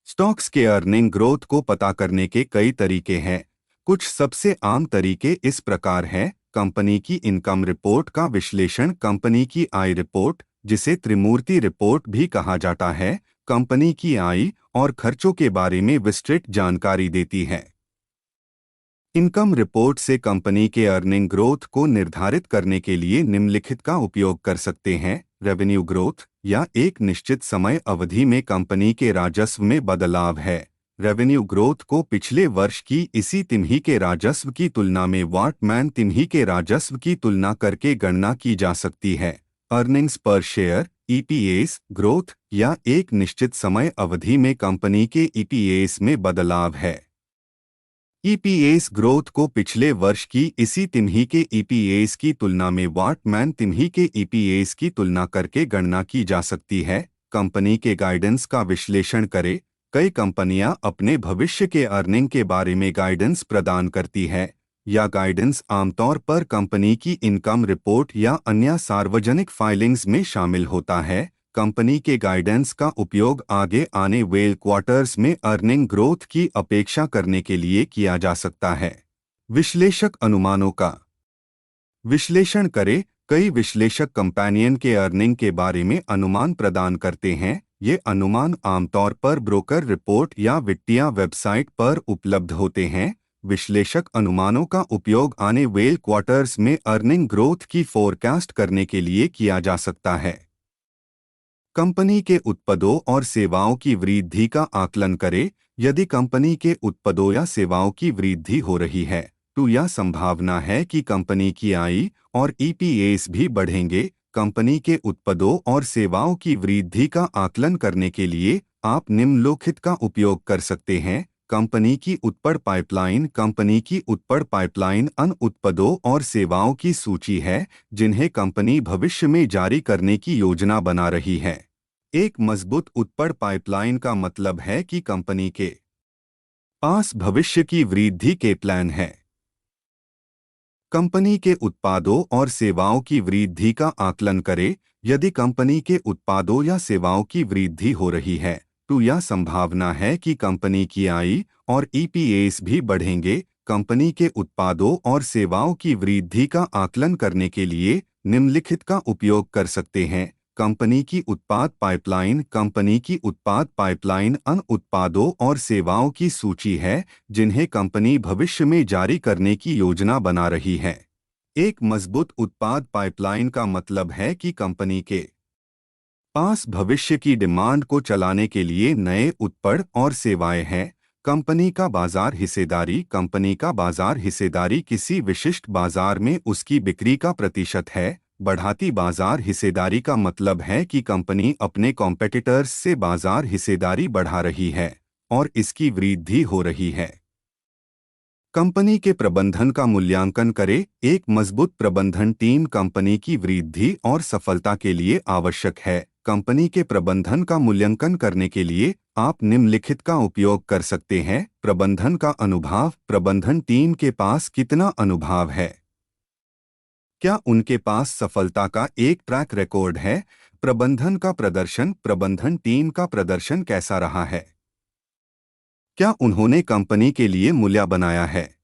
Stocks के earning growth को पता करने के कई तरीके हैं। कुछ सबसे आम तरीके इस प्रकार हैं। कंपनी की इनकम रिपोर्ट का विश्लेषण। कंपनी की आय रिपोर्ट, जिसे त्रिमूर्ति रिपोर्ट भी कहा जाता है, कंपनी की आय और खर्चों के बारे में विस्तृत जानकारी देती है। इनकम रिपोर्ट से कंपनी के अर्निंग ग्रोथ को निर्धारित करने के लिए निम्नलिखित का उपयोग कर सकते हैं। रेवेन्यू ग्रोथ, या एक निश्चित समय अवधि में कंपनी के राजस्व में बदलाव है। रेवेन्यू ग्रोथ को पिछले वर्ष की इसी तिमाही के राजस्व की तुलना में वर्तमान तिमाही के राजस्व की तुलना करके गणना की जा सकती है। अर्निंग्स पर शेयर ईपीएस ग्रोथ, या एक निश्चित समय अवधि में कंपनी के ईपीएस में बदलाव है। ईपीएस ग्रोथ को पिछले वर्ष की इसी तिमाही के ईपीएस की तुलना में वर्तमान तिमाही के ईपीएस की तुलना करके गणना की जा सकती है। कंपनी के गाइडेंस का विश्लेषण करें। कई कंपनियां अपने भविष्य के अर्निंग के बारे में गाइडेंस प्रदान करती है। या गाइडेंस आमतौर पर कंपनी की इनकम रिपोर्ट या अन्य सार्वजनिक फाइलिंग्स में शामिल होता है। कंपनी के गाइडेंस का उपयोग आगे आने वाले क्वार्टर्स में अर्निंग ग्रोथ की अपेक्षा करने के लिए किया जा सकता है। विश्लेषक अनुमानों का विश्लेषण करें। कई विश्लेषक कंपनियन के अर्निंग के बारे में अनुमान प्रदान करते हैं। ये अनुमान आमतौर पर ब्रोकर रिपोर्ट या वित्तीय वेबसाइट पर उपलब्ध होते हैं। विश्लेषक अनुमानों का उपयोग आने वाले क्वार्टर्स में अर्निंग ग्रोथ की फोरकास्ट करने के लिए किया जा सकता है। कंपनी के उत्पादों और सेवाओं की वृद्धि का आकलन करें। यदि कंपनी के उत्पादों या सेवाओं की वृद्धि हो रही है, तो यह संभावना है कि कंपनी की आय और ईपीएस भी बढ़ेंगे। कंपनी के उत्पादों और सेवाओं की वृद्धि का आकलन करने के लिए आप निम्नलिखित का उपयोग कर सकते हैं। कंपनी की उत्पाद पाइपलाइन। कंपनी की उत्पाद पाइपलाइन उन उत्पादों और सेवाओं की सूची है जिन्हें कंपनी भविष्य में जारी करने की योजना बना रही है। एक मजबूत उत्पाद पाइपलाइन का मतलब है कि कंपनी के पास भविष्य की वृद्धि के प्लान है। कंपनी के उत्पादों और सेवाओं की वृद्धि का आकलन करें। यदि कंपनी के उत्पादों या सेवाओं की वृद्धि हो रही है, तो यह संभावना है कि कंपनी की आय और ईपीएस भी बढ़ेंगे। कंपनी के उत्पादों और सेवाओं की वृद्धि का आकलन करने के लिए निम्नलिखित का उपयोग कर सकते हैं। कंपनी की उत्पाद पाइपलाइन। कंपनी की उत्पाद पाइपलाइन उन उत्पादों और सेवाओं की सूची है जिन्हें कंपनी भविष्य में जारी करने की योजना बना रही है। एक मजबूत उत्पाद पाइपलाइन का मतलब है कि कंपनी के पास भविष्य की डिमांड को चलाने के लिए नए उत्पाद और सेवाएं हैं। कंपनी का बाजार हिस्सेदारी। कंपनी का बाजार हिस्सेदारी किसी विशिष्ट बाजार में उसकी बिक्री का प्रतिशत है। बढ़ाती बाजार हिस्सेदारी का मतलब है कि कंपनी अपने कॉम्पिटिटर्स से बाजार हिस्सेदारी बढ़ा रही है और इसकी वृद्धि हो रही है। कंपनी के प्रबंधन का मूल्यांकन करें। एक मजबूत प्रबंधन टीम कंपनी की वृद्धि और सफलता के लिए आवश्यक है। कंपनी के प्रबंधन का मूल्यांकन करने के लिए आप निम्नलिखित का उपयोग कर सकते हैं। प्रबंधन का अनुभव। प्रबंधन टीम के पास कितना अनुभव है? क्या उनके पास सफलता का एक ट्रैक रिकॉर्ड है? प्रबंधन का प्रदर्शन। प्रबंधन टीम का प्रदर्शन कैसा रहा है? क्या उन्होंने कंपनी के लिए मूल्य बनाया है?